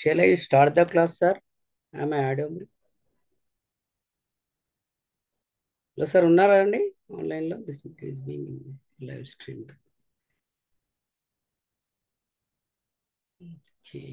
Shall I start the class, sir? Am I audible? Hello, sir. ఉన్నారా అండి ఆన్లైన్లో? This is being live stream. Okay.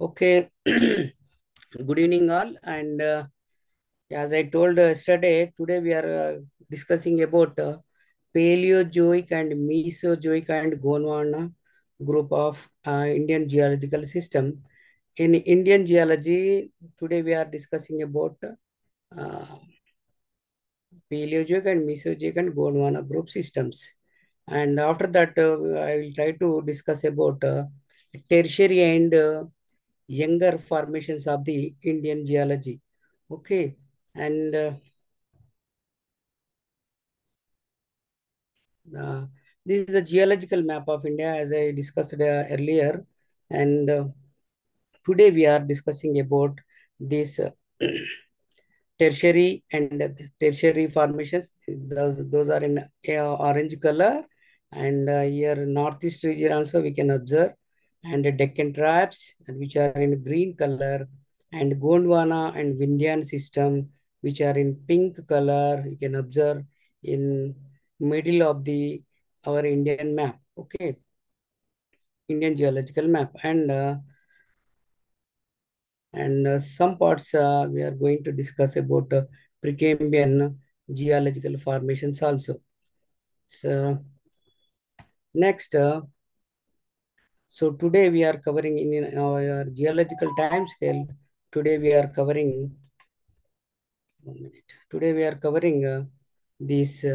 Okay. Good evening, all. And as I told yesterday, today we are discussing about Paleozoic and Mesozoic and Gondwana group of Indian geological system. In Indian geology, today we are discussing about uh, Paleozoic and Mesozoic and Gondwana group systems. And after that, I will try to discuss about tertiary and younger formations of the Indian geology. Okay. And uh, this is the geological map of India, as I discussed earlier. And today we are discussing about this tertiary and tertiary formations. Those are in orange color. And here northeast region also we can observe. And the Deccan Tribes, which are in green color. And Gondwana and Vindhyan system, which are in pink color. You can observe in middle of the our Indian map. Okay, Indian geological map. And some parts we are going to discuss about Precambrian geological formations also. So next, so today we are covering in our geological time scale. Today we are covering 1 minute. Today we are covering these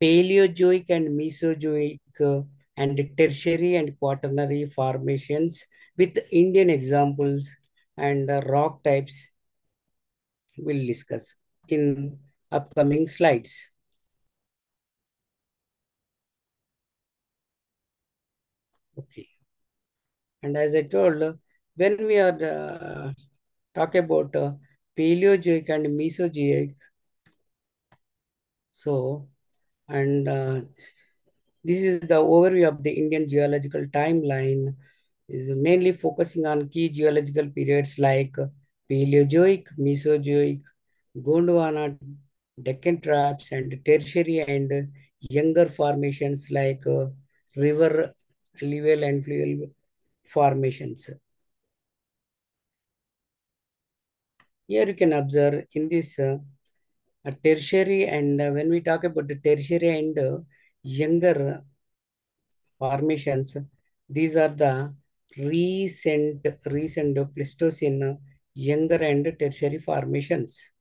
Paleozoic and Mesozoic and tertiary and quaternary formations with Indian examples and rock types we'll discuss in upcoming slides. Okay. And as I told, when we are talk about Paleozoic and Mesozoic, so and this is the overview of the Indian geological timeline. Is mainly focusing on key geological periods like Paleozoic, Mesozoic, Gondwana, Deccan Traps, and Tertiary and younger formations like river, alluvial and fluvial formations. Here you can observe in this a tertiary and when we talk about the tertiary and younger formations, these are the recent Pleistocene younger and tertiary formations.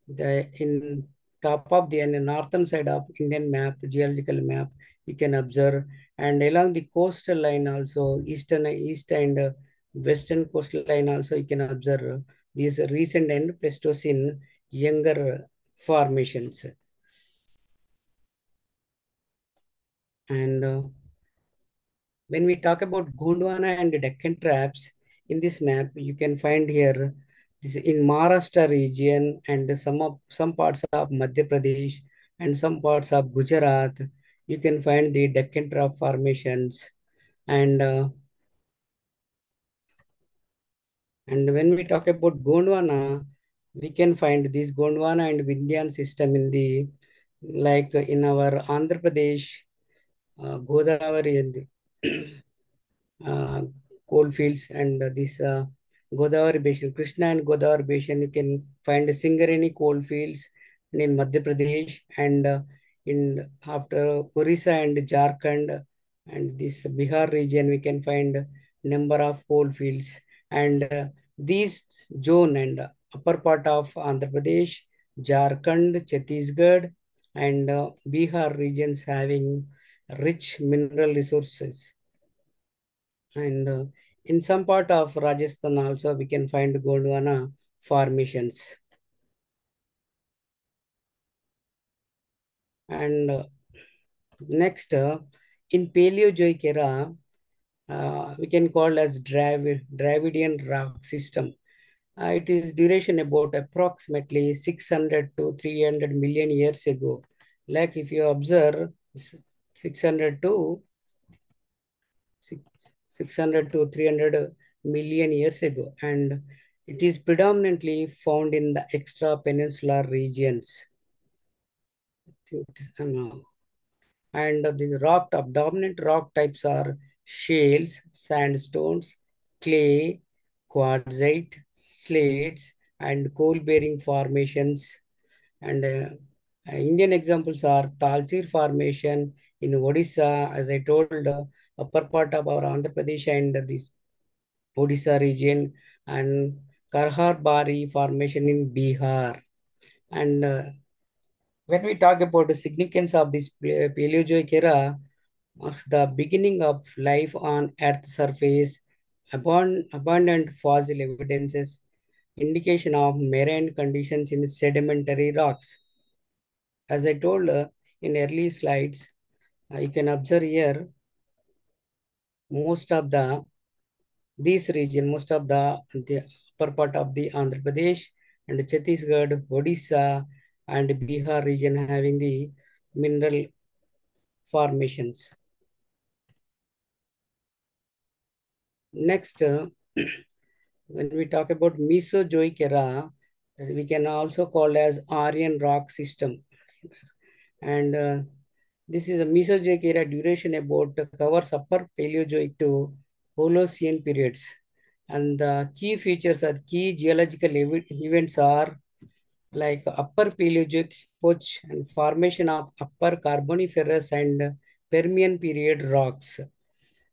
The in top of the northern side of Indian map, geological map, you can observe, and along the coastal line also, east and western coastal line also, you can observe these recent and Pleistocene younger formations. And when we talk about Gondwana and Deccan traps, in this map, you can find here this in Maharashtra region and some parts of Madhya Pradesh and some parts of Gujarat. You can find the Deccan trap formations, and when we talk about Gondwana, we can find this Gondwana and Vindhyan system in the like in our Andhra Pradesh, Godavari and uh, coal fields and this Godavari Basin, Krishna and Godavari Basin, you can find Singareni coal fields in Madhya Pradesh and in after Orissa and Jharkhand and this Bihar region, we can find number of coal fields and these zone and upper part of Andhra Pradesh, Jharkhand, Chhattisgarh and Bihar regions having rich mineral resources and in some part of Rajasthan also we can find Gondwana formations. And next, in Paleozoic era, we can call as Dravidian rock system. It is duration about approximately 600 to 300 million years ago. Like if you observe 600 to 600 to 300 million years ago, and it is predominantly found in the extra peninsular regions. And these dominant rock types are shales, sandstones, clay, quartzite, slates, and coal-bearing formations. And Indian examples are Talcher Formation in Odisha, as I told, upper part of our Andhra Pradesh and this Odisha region, and Karhar Bari Formation in Bihar. And when we talk about the significance of this Paleozoic era, the beginning of life on Earth's surface, abundant fossil evidences, indication of marine conditions in sedimentary rocks. As I told in early slides, you can observe here most of the upper part of the Andhra Pradesh and Chhattisgarh, Odisha, and Bihar region having the mineral formations. Next, when we talk about Mesozoic era, we can also call as Aryan rock system. And this is a Mesozoic era duration about covers upper Paleozoic to Holocene periods. And the key features or key geological events are like upper Paleozoic epoch and formation of upper Carboniferous and Permian period rocks.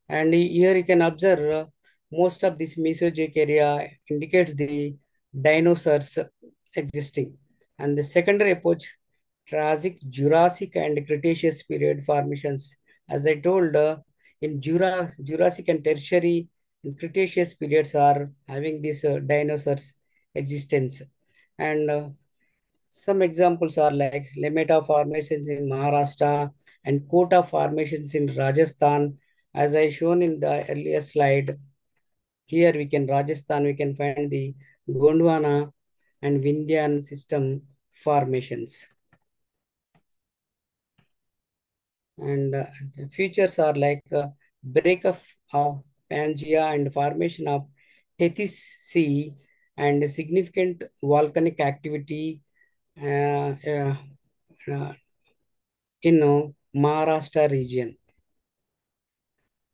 And here you can observe most of this Mesozoic area indicates the dinosaurs existing. And the secondary epoch, Triassic, Jurassic, and Cretaceous period formations. As I told, in Jurassic and Tertiary and Cretaceous periods are having these dinosaurs existence. And some examples are like Lemeta formations in Maharashtra and Kota formations in Rajasthan. As I shown in the earlier slide, here we can find the Gondwana and Vindhyan system formations. And features are like breakup of Pangea and formation of Tethys Sea and significant volcanic activity uh, uh, uh, in Maharashtra region.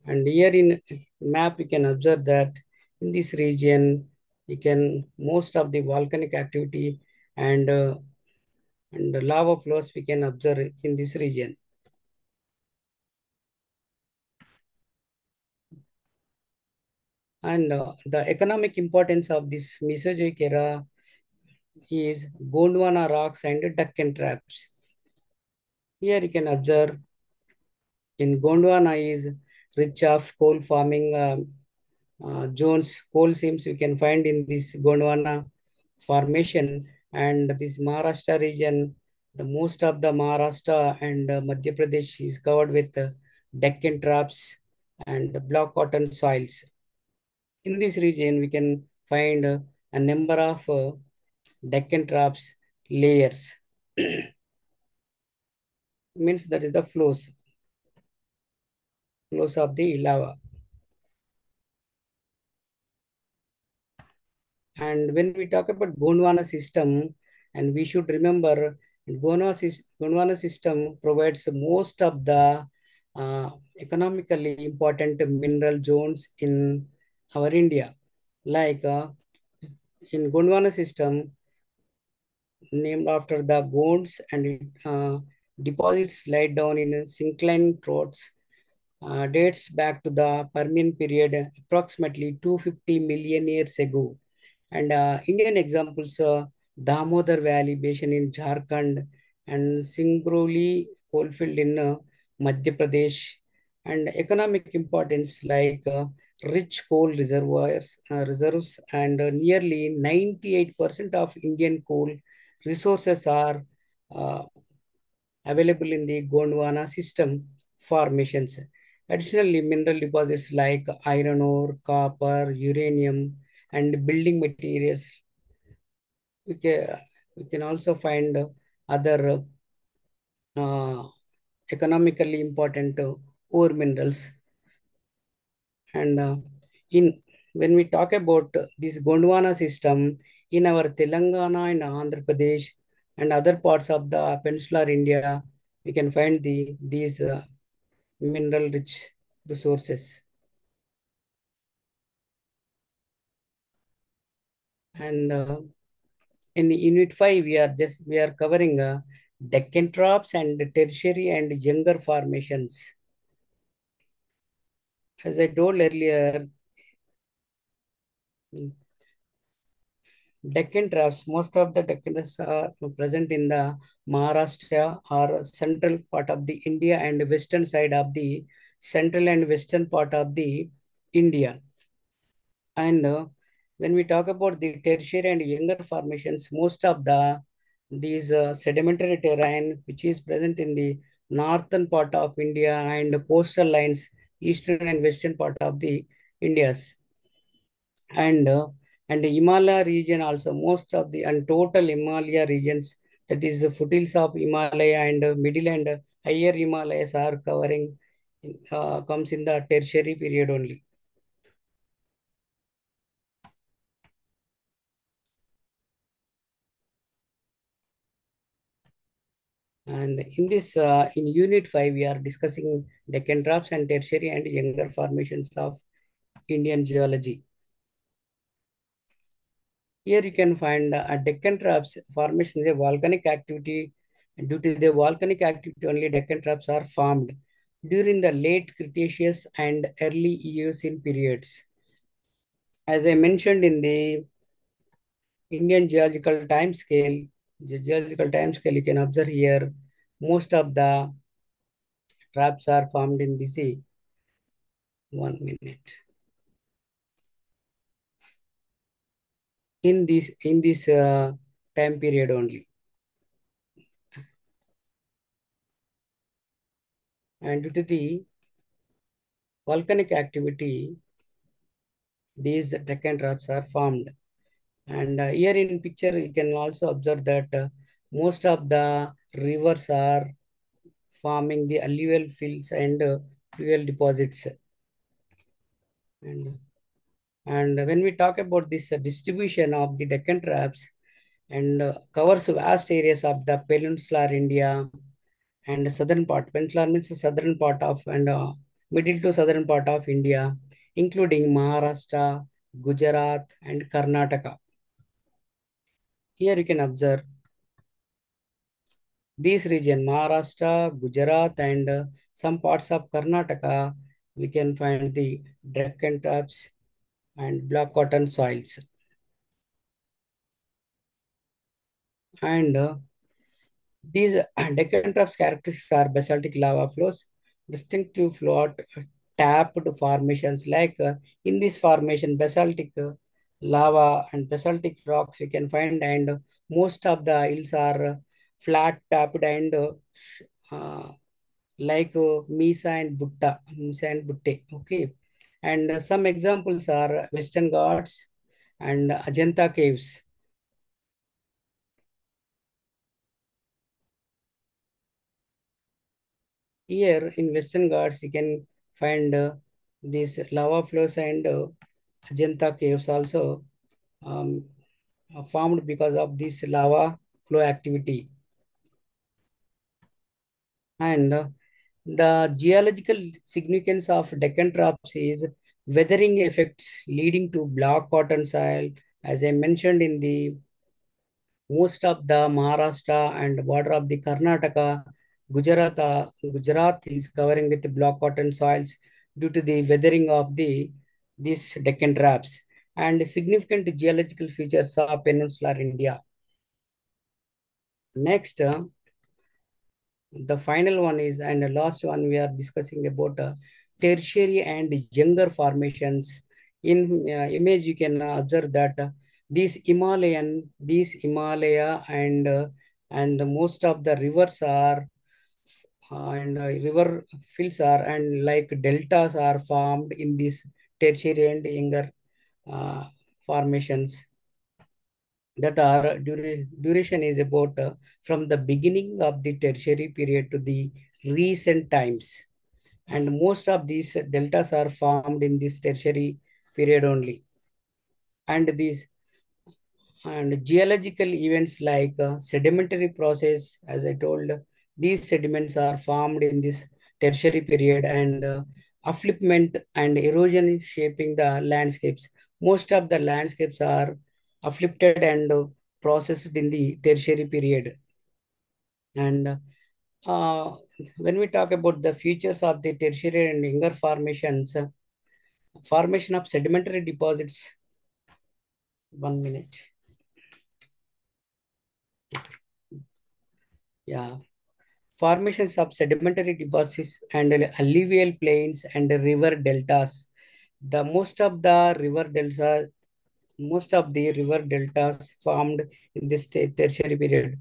And here in map, you can observe that in this region, you can most of the volcanic activity and the lava flows we can observe in this region. And the economic importance of this Mesozoic era is Gondwana rocks and Deccan traps. Here you can observe in Gondwana is rich of coal farming zones. Coal seams we can find in this Gondwana formation, and this Maharashtra region, the most of the Maharashtra and Madhya Pradesh is covered with Deccan traps and black cotton soils. In this region, we can find a number of Deccan traps layers. Means that is the flows of the lava. And when we talk about Gondwana system, and we should remember Gondwana system provides most of the economically important mineral zones in our India. Like in Gondwana system, named after the Gonds, and it, deposits laid down in syncline troughs dates back to the Permian period, approximately 250 million years ago. And Indian examples, Damodar Valley Basin in Jharkhand and Singrauli coalfield in Madhya Pradesh, and economic importance like rich coal reserves, and nearly 98% of Indian coal resources are uh, available in the Gondwana system formations. Additionally, mineral deposits like iron ore, copper, uranium, and building materials. We can, we can also find other uh, economically important ore minerals. And in when we talk about this Gondwana system in our Telangana and Andhra Pradesh and other parts of the peninsular India, we can find these mineral rich resources. And in Unit 5, we are covering Deccan troughs and tertiary and younger formations. As I told earlier, Deccan troughs, most of the Deccan troughs are present in the Maharashtra or central part of the India and western side of the central and western part of the India. And when we talk about the tertiary and younger formations, most of these sedimentary terrain which is present in the northern part of India and the coastal lines, eastern and western part of the India's, and and the Himalaya region also, most of the and total Himalaya regions, that is the foothills of Himalaya and middle and higher Himalayas are covering comes in the tertiary period only. And in this, in Unit 5, we are discussing Deccan troughs and tertiary and younger formations of Indian geology. Here you can find a Deccan troughs formation is a volcanic activity. Due to the volcanic activity, only Deccan troughs are formed during the late Cretaceous and early Eocene periods. As I mentioned in the Indian geological time scale, you can observe here most of the troughs are formed in the sea. 1 minute. In this time period only, and due to the volcanic activity, these Deccan troughs are formed. And here in picture you can also observe that most of the rivers are forming the alluvial fields and fuel deposits. And and when we talk about this distribution of the Deccan troughs, and covers vast areas of the peninsular India, and southern part. Peninsular means the southern part of and middle to southern part of India, including Maharashtra, Gujarat, and Karnataka. Here you can observe this region, Maharashtra, Gujarat, and some parts of Karnataka. We can find the Deccan traps and black cotton soils. And these Deccan Troughs characteristics are basaltic lava flows, distinctive float tapped formations like in this formation basaltic lava and basaltic rocks we can find, and most of the hills are flat tapped and uh, like Misa and Butte. Okay, and some examples are Western Ghats and Ajanta caves. Here in Western Ghats, you can find these lava flows and Ajanta caves also um, are formed because of this lava flow activity. And the geological significance of Deccan Troughs is weathering effects leading to black cotton soil. As I mentioned in the most of the Maharashtra and border of the Karnataka, Gujarat is covering with black cotton soils due to the weathering of the these Deccan Troughs and significant geological features of peninsular India. Next, the final one is and the last one we are discussing about tertiary and younger formations. In image, you can observe that these Himalaya and most of the rivers are and river fields are and like deltas are formed in these tertiary and younger uh, formations that are duration is about from the beginning of the tertiary period to the recent times, and most of these deltas are formed in this tertiary period only, and these and geological events like sedimentary process, as I told, these sediments are formed in this tertiary period, and upliftment and erosion shaping the landscapes. Most of the landscapes are uplifted and processed in the tertiary period. And uh, when we talk about the features of the tertiary and younger formations, formation of sedimentary deposits, 1 minute. Yeah, formations of sedimentary deposits and alluvial plains and river deltas. The most of the river deltas formed in this tertiary period.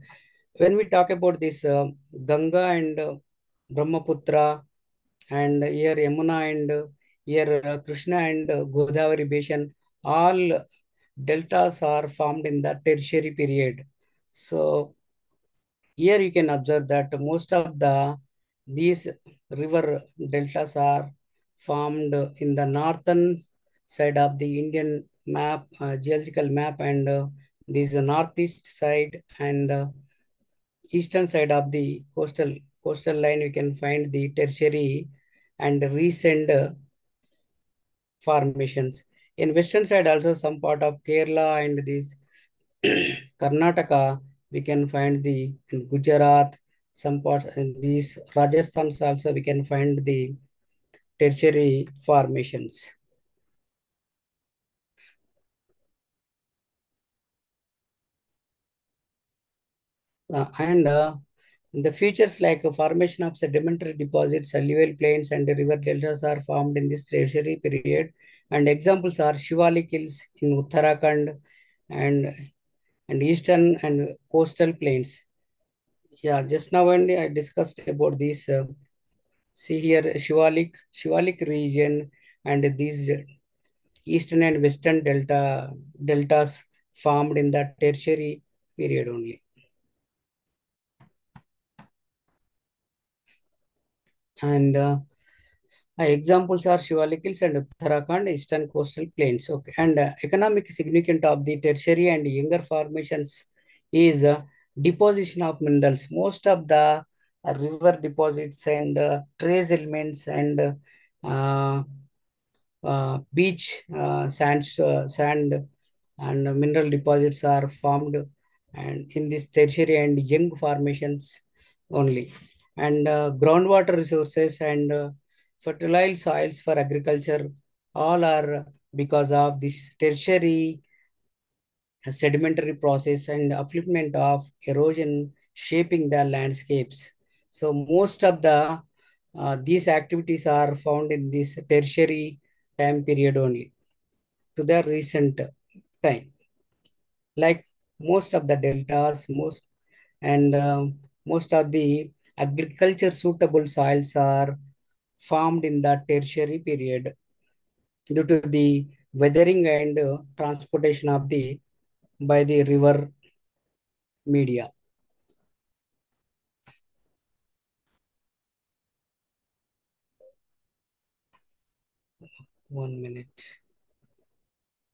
When we talk about this Ganga and Brahmaputra, and here Yamuna and here Krishna and Godavari basin, all deltas are formed in the tertiary period. So here you can observe that most of these river deltas are formed in the northern side of the Indian map, geological map, and this northeast side and eastern side of the coastal line. We can find the tertiary and recent formations. In western side also some part of Kerala and this Karnataka, we can find the in Gujarat, some parts in these Rajasthan's also we can find the tertiary formations. And the features like a formation of sedimentary deposits, alluvial plains, and river deltas are formed in this tertiary period. And examples are Shivalik Hills in Uttarakhand and eastern and coastal plains. Yeah, just now only I discussed about this. See here, Shivalik region and these eastern and western deltas formed in the tertiary period only. And examples are Shivalik Hills and Uttarakhand, eastern coastal plains. Okay, and economic significance of the tertiary and younger formations is deposition of minerals. Most of the river deposits and trace elements and uh, beach sand and mineral deposits are formed and in this tertiary and young formations only. And groundwater resources and fertile soils for agriculture all are because of this tertiary sedimentary process and upliftment of erosion shaping the landscapes. So most of the these activities are found in this tertiary time period only to the recent time. Like most of the deltas, most of the agriculture suitable soils are formed in the tertiary period due to the weathering and transportation of the by the river media. 1 minute.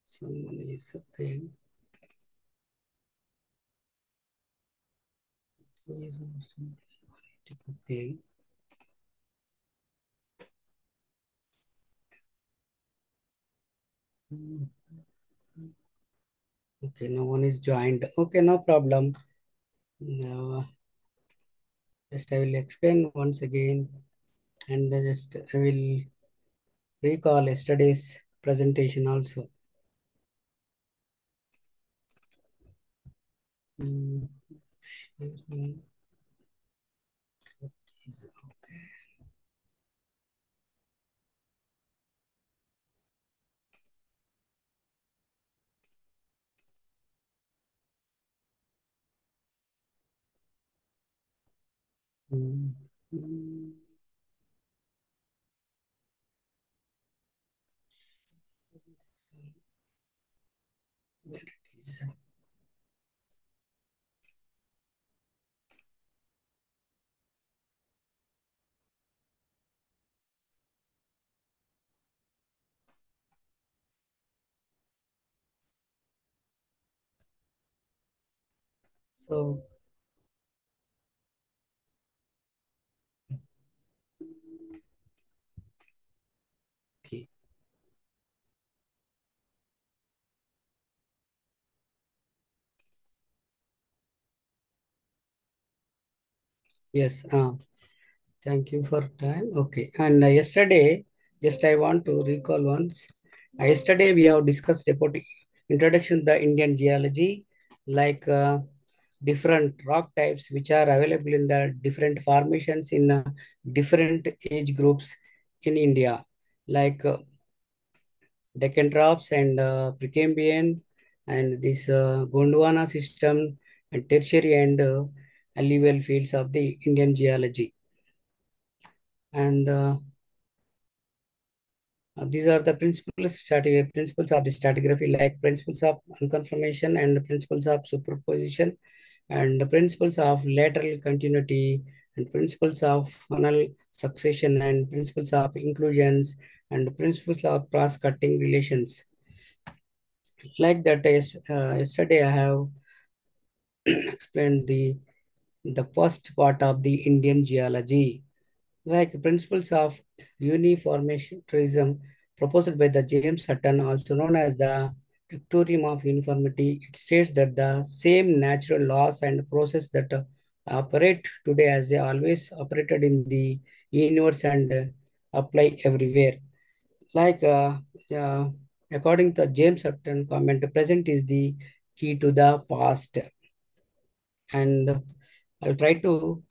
Someone is okay. Okay. Okay, no one is joined. Okay, no problem. Now, just I will explain once again and just I will recall yesterday's presentation also. Mm, sharing. Okay. Mm, mm, where it is. So, okay. Yes. Thank you for time. Okay. And yesterday, just I want to recall once. Yesterday we have discussed about introduction to the Indian geology, like different rock types which are available in the different formations in different age groups in India, like Deccan Drops and Precambrian and this Gondwana system and tertiary and alluvial fields of the Indian geology. And these are the principles of the stratigraphy, like principles of unconformation and principles of superposition and the principles of lateral continuity and principles of funnel succession and principles of inclusions and principles of cross-cutting relations. Like that, yesterday I have explained the first part of the Indian geology, like principles of uniformitarianism proposed by the James Hutton, also known as the Dictorium of Uniformity. It states that the same natural laws and process that operate today as they always operated in the universe and apply everywhere. Like uh, according to James Hutton comment, present is the key to the past. And I'll try to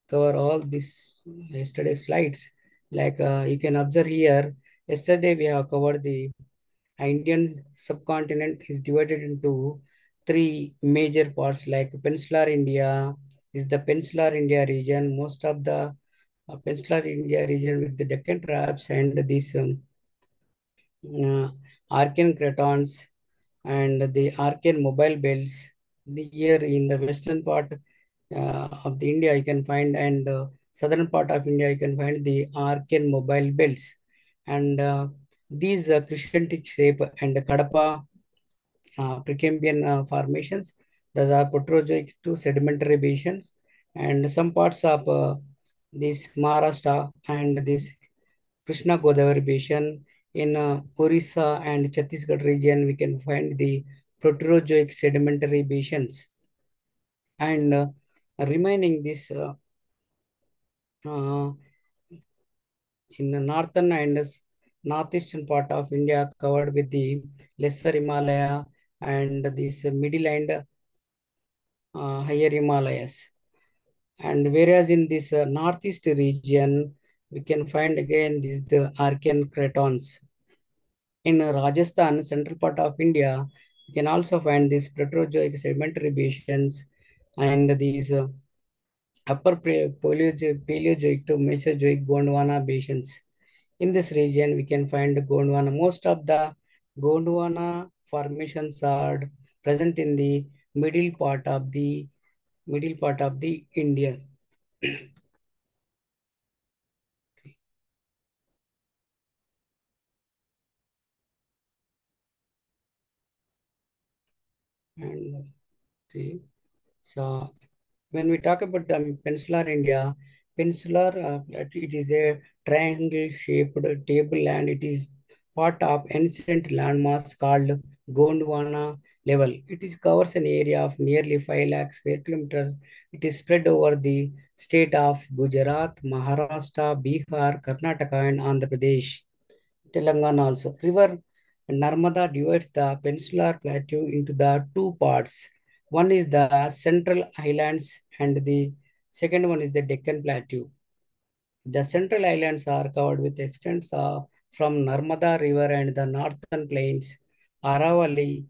cover all these yesterday slides. Like you can observe here, yesterday we have covered the Indian subcontinent is divided into three major parts, like Peninsular India is the Peninsular India region, most of the Peninsular India region with the Deccan Traps and these uh, Archean cratons and the Archean mobile belts. The here in the western part of the India you can find and southern part of India you can find the Archean mobile belts and these crescentic shape and Kadapa Precambrian formations. Those are Proterozoic to sedimentary basins and some parts of this Maharashtra and this Krishna Godavari basin in Orissa and Chhattisgarh region, we can find the Proterozoic sedimentary basins. And remaining this uh, in the northern and northeastern part of India covered with the lesser Himalaya and this middle and higher Himalayas. And whereas in this northeast region, we can find again this the Archean cratons. In Rajasthan, central part of India, we can also find these Proterozoic sedimentary basins and these Paleozoic to Mesozoic Gondwana basins. In this region, we can find Gondwana. Most of the Gondwana formations are present in the middle part of the India. And see, so when we talk about peninsular India, it is a triangle-shaped tableland. It is part of ancient landmass called Gondwana level. It is covers an area of nearly 5 lakh square kilometers. It is spread over the state of Gujarat, Maharashtra, Bihar, Karnataka, and Andhra Pradesh. Telangana also. River Narmada divides the peninsular plateau into the two parts. One is the Central Highlands and the second one is the Deccan Plateau. The Central Highlands are covered with extents from Narmada River and the northern plains. Aravalli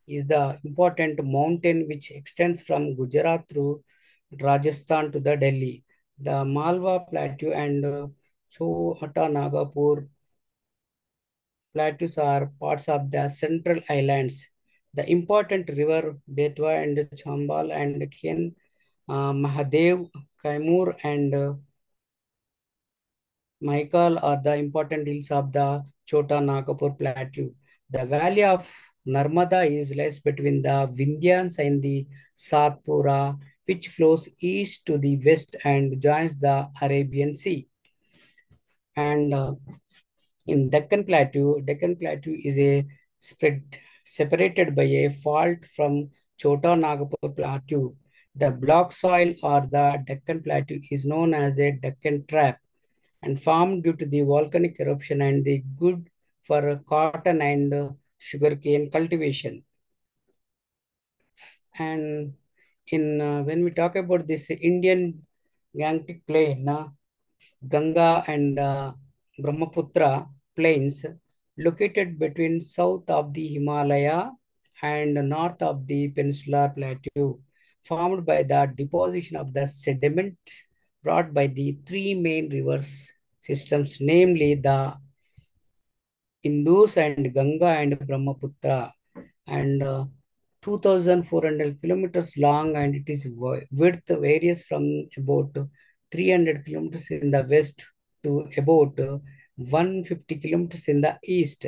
is the important mountain which extends from Gujarat through Rajasthan to the Delhi. The Malwa Plateau and Chota Nagapur plateaus are parts of the central islands. The important river Betwa and Chambal and Ken, Mahadev, Kaimur and Maikal are the important hills of the Chota Nagapur plateau. The valley of Narmada is lies between the Vindhyans and the Satpura, which flows east to the west and joins the Arabian Sea. And Deccan Plateau is a spread separated by a fault from Chota Nagpur Plateau. The block soil or the Deccan Plateau is known as a Deccan Trap and formed due to the volcanic eruption and the good for cotton and sugarcane cultivation. And in when we talk about this Indian Gangetic Plain, Ganga and Brahmaputra plains located between south of the Himalaya and north of the peninsular plateau, formed by the deposition of the sediments brought by the three main rivers systems, namely the Indus and Ganga and Brahmaputra, and 2,400 kilometers long, and it is width varies from about 300 kilometers in the west to about 150 kilometers in the east.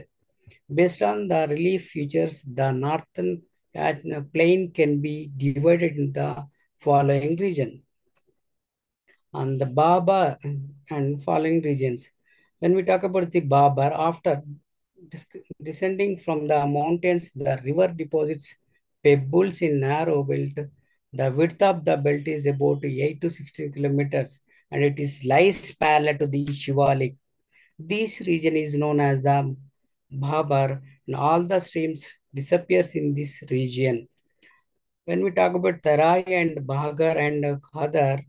Based on the relief features, the northern plain can be divided into the following region on the Baba and following regions. When we talk about the Babar, after descending from the mountains, the river deposits pebbles in narrow belt. The width of the belt is about 8 to 16 kilometers and it is lies parallel to the Shivalik. This region is known as the Bhabar and all the streams disappears in this region. When we talk about Tarai and Bhagar and Khadar,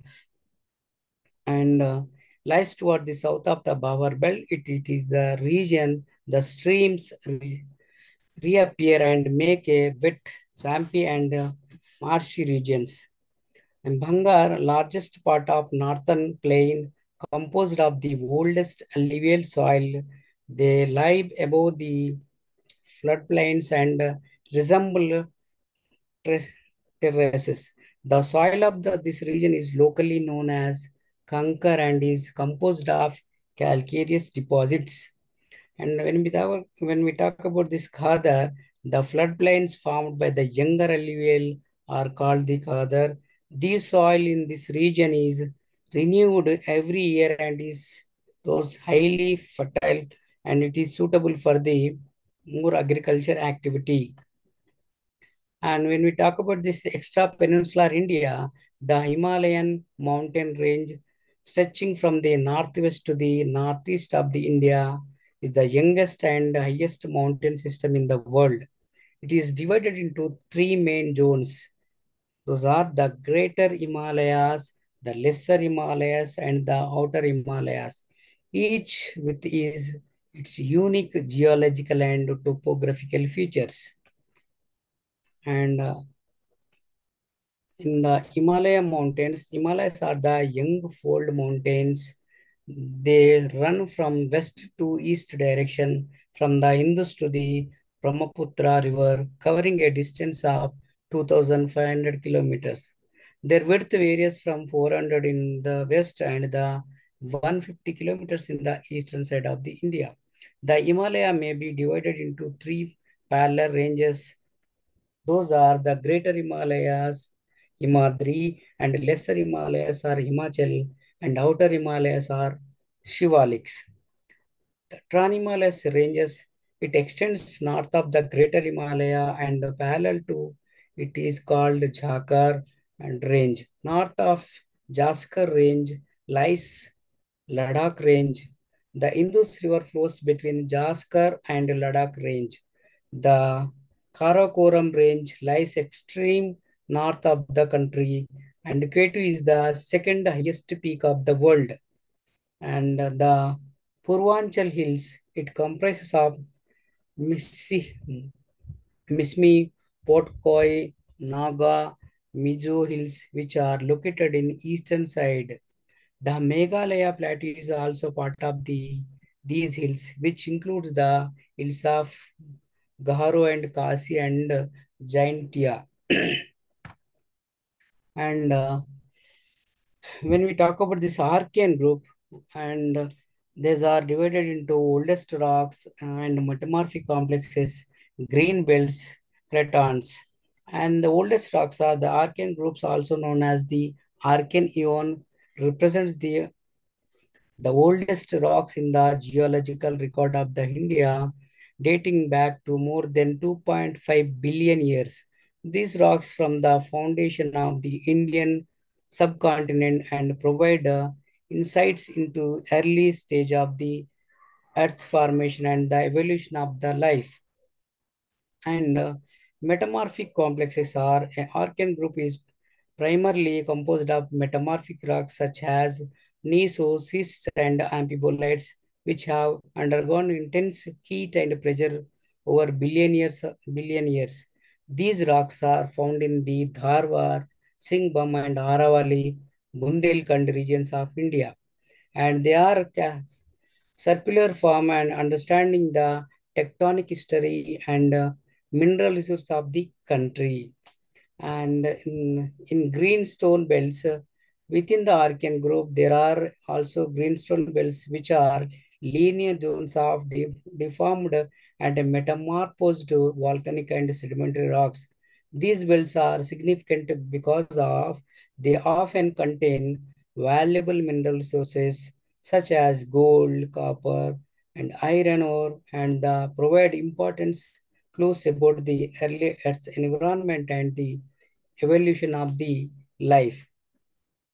and lies toward the south of the Bawar belt. It is the region the streams reappear and make a wet, swampy and marshy regions. And Bhangar, largest part of northern plain, composed of the oldest alluvial soil. They lie above the floodplains and resemble terraces. The soil of this region is locally known as Kankar and is composed of calcareous deposits. And when we talk about this Khadar, the floodplains formed by the younger alluvial are called the Khadar. The soil in this region is renewed every year and is those highly fertile, and it is suitable for the more agriculture activity. And when we talk about this extra peninsular India, the Himalayan mountain range stretching from the northwest to the northeast of the India is the youngest and highest mountain system in the world. It is divided into three main zones. Those are the Greater Himalayas, the Lesser Himalayas, and the Outer Himalayas, each with its unique geological and topographical features. And in the Himalaya mountains, Himalayas are the young fold mountains. They run from west to east direction, from the Indus to the Brahmaputra River, covering a distance of 2,500 kilometers. Their width varies from 400 in the west and the 150 kilometers in the eastern side of the India. The Himalaya may be divided into three parallel ranges. Those are the Greater Himalayas, Himadri, and Lesser Himalayas are Himachal, and Outer Himalayas are Shivaliks. The Trans-Himalayas ranges, it extends north of the Greater Himalaya and parallel to it is called Jhakar and range. North of Jaskar range lies Ladakh range. The Indus River flows between Jaskar and Ladakh range. The Karakoram range lies extreme north of the country, and K2 is the second highest peak of the world. And the Purvanchal Hills, it comprises of Missi, Mismi, Potkoi, Naga, Mizo Hills, which are located in eastern side. The Meghalaya Plateau is also part of these hills, which includes the hills of Gaharo and Kasi and Jaintia. And when we talk about this Archean group, and these are divided into oldest rocks and metamorphic complexes, green belts, cratons. And the oldest rocks are the Archean groups, also known as the Archean Eon, represents the oldest rocks in the geological record of the India, dating back to more than 2.5 billion years. These rocks from the foundation of the Indian subcontinent and provide insights into early stage of the Earth formation and the evolution of the life. And metamorphic complexes are Archean group is primarily composed of metamorphic rocks such as gneiss, schists, and amphibolites, which have undergone intense heat and pressure over billion years. These rocks are found in the Dharwar, Singhbhum, and Aravalli, Bundelkhand regions of India, and they are circular form and understanding the tectonic history and mineral resource of the country. And in greenstone belts, within the Archean group, there are also greenstone belts, which are linear zones of deformed and metamorphosed volcanic and sedimentary rocks. These belts are significant because of they often contain valuable mineral resources such as gold, copper, and iron ore, and provide importance clues about the early Earth's environment and the evolution of the life.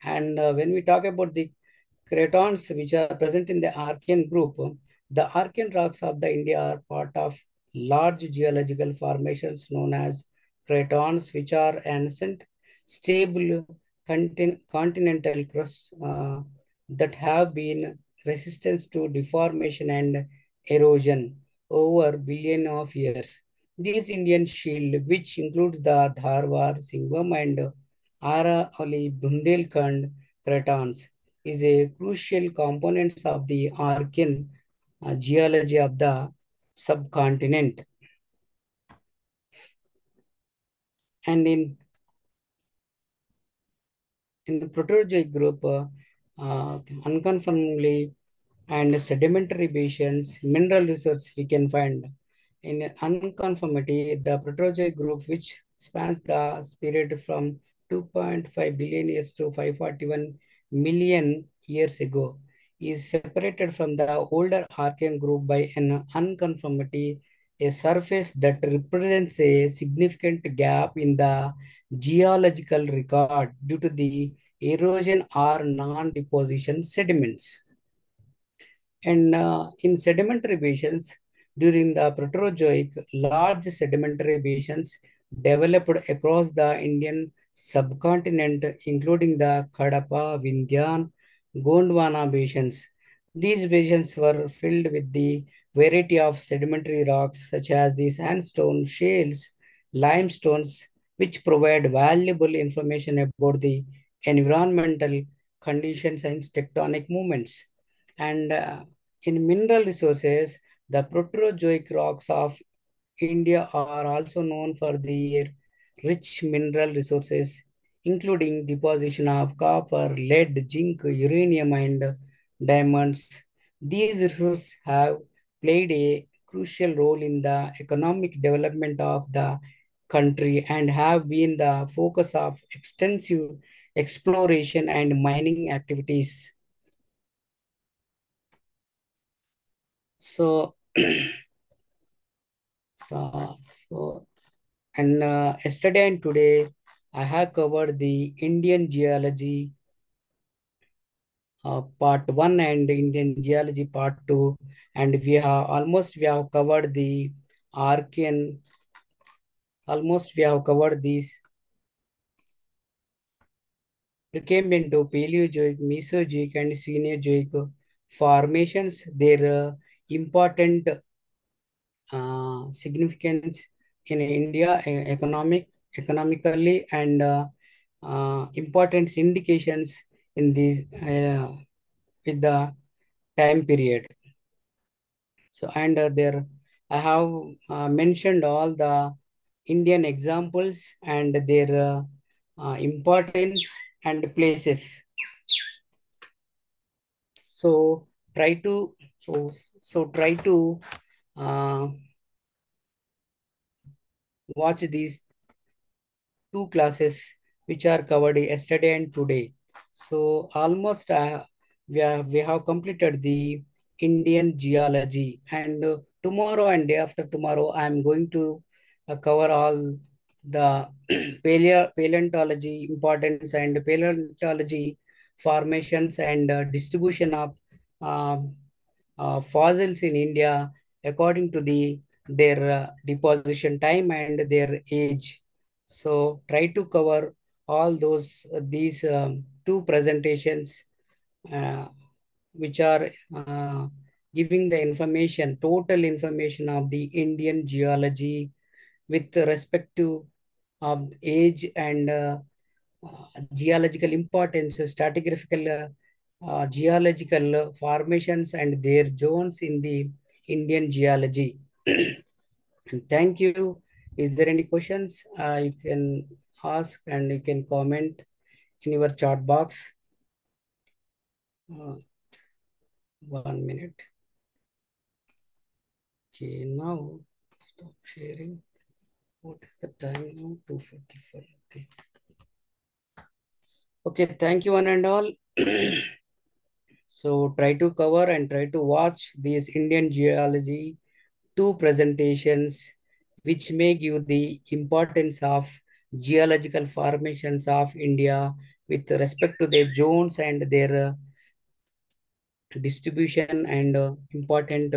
And when we talk about the cratons which are present in the Archean group, the Archean rocks of the India are part of large geological formations known as cratons, which are ancient, stable continental crusts that have been resistant to deformation and erosion over billion of years. This Indian shield, which includes the Dharwar, Singham, and Aravalli Bundelkhand cratons, is a crucial component of the Archean geology of the subcontinent. And in the Proterozoic group, unconfirmably and sedimentary basins, mineral resources we can find. In unconformity, the Proterozoic group, which spans the period from 2.5 billion years to 541 million years ago is separated from the older Archean group by an unconformity, a surface that represents a significant gap in the geological record due to the erosion or non-deposition sediments. And in sedimentary basins, during the Proterozoic, large sedimentary basins developed across the Indian subcontinent, including the Kadapa, Vindhyan, Gondwana basins. These basins were filled with the variety of sedimentary rocks such as the sandstone, shales, limestones, which provide valuable information about the environmental conditions and tectonic movements. And in mineral resources, the Proterozoic rocks of India are also known for their rich mineral resources, including deposition of copper, lead, zinc, uranium, and diamonds. These resources have played a crucial role in the economic development of the country and have been the focus of extensive exploration and mining activities. So, so, so and yesterday and today, I have covered the Indian geology part one and Indian geology part two, and we have covered the Archean. Almost we have covered these Precambrian to Paleozoic, Mesozoic, and Cenozoic formations. Their important significance in India, economically, and importance indications in these with the time period. So, and there I have mentioned all the Indian examples and their importance and places. So try to try to uh, watch these two classes which are covered yesterday and today. So almost we have completed the Indian geology, and tomorrow and day after tomorrow I am going to cover all the paleontology importance and paleontology formations and distribution of um, fossils in India according to their deposition time and their age. So try to cover all these two presentations uh, which are giving the information, total information of the Indian geology with respect to age and geological importance, stratigraphical geological formations and their zones in the Indian geology. And thank you. Is there any questions? You can ask and you can comment in your chat box. 1 minute. Okay, now stop sharing. What is the time now? 2:45. Okay. Okay, thank you one and all. So try to cover and try to watch these Indian geology two presentations which may give the importance of geological formations of India with respect to their zones and their distribution and important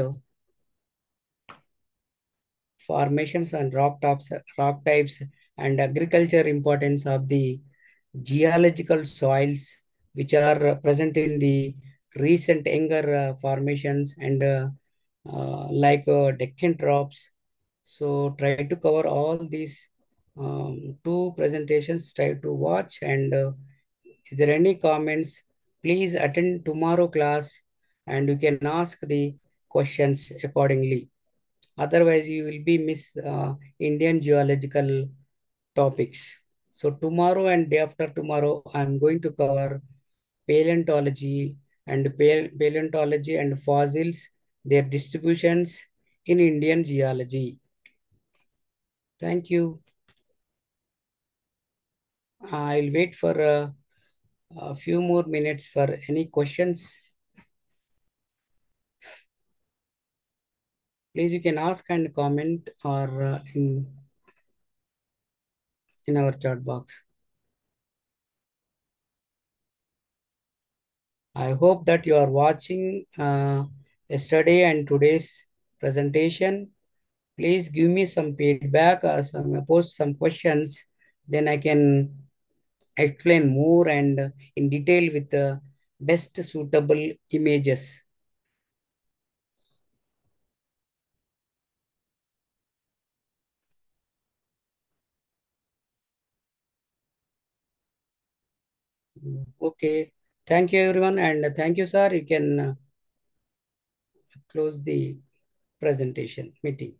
formations and rock types and agriculture importance of the geological soils which are present in the recent younger formations and Deccan drops. So try to cover all these two presentations, try to watch and is there any comments, please attend tomorrow class and you can ask the questions accordingly. Otherwise, you will be miss Indian geological topics. So tomorrow and day after tomorrow, I'm going to cover paleontology and paleontology and fossils, their distributions in Indian geology. Thank you. I'll wait for a few more minutes for any questions. Please, you can ask and comment or in our chat box. I hope that you are watching yesterday and today's presentation. Please give me some feedback or post some questions. Then I can explain more and in detail with the best suitable images. Okay. Thank you, everyone. And thank you, sir. You can close the presentation meeting.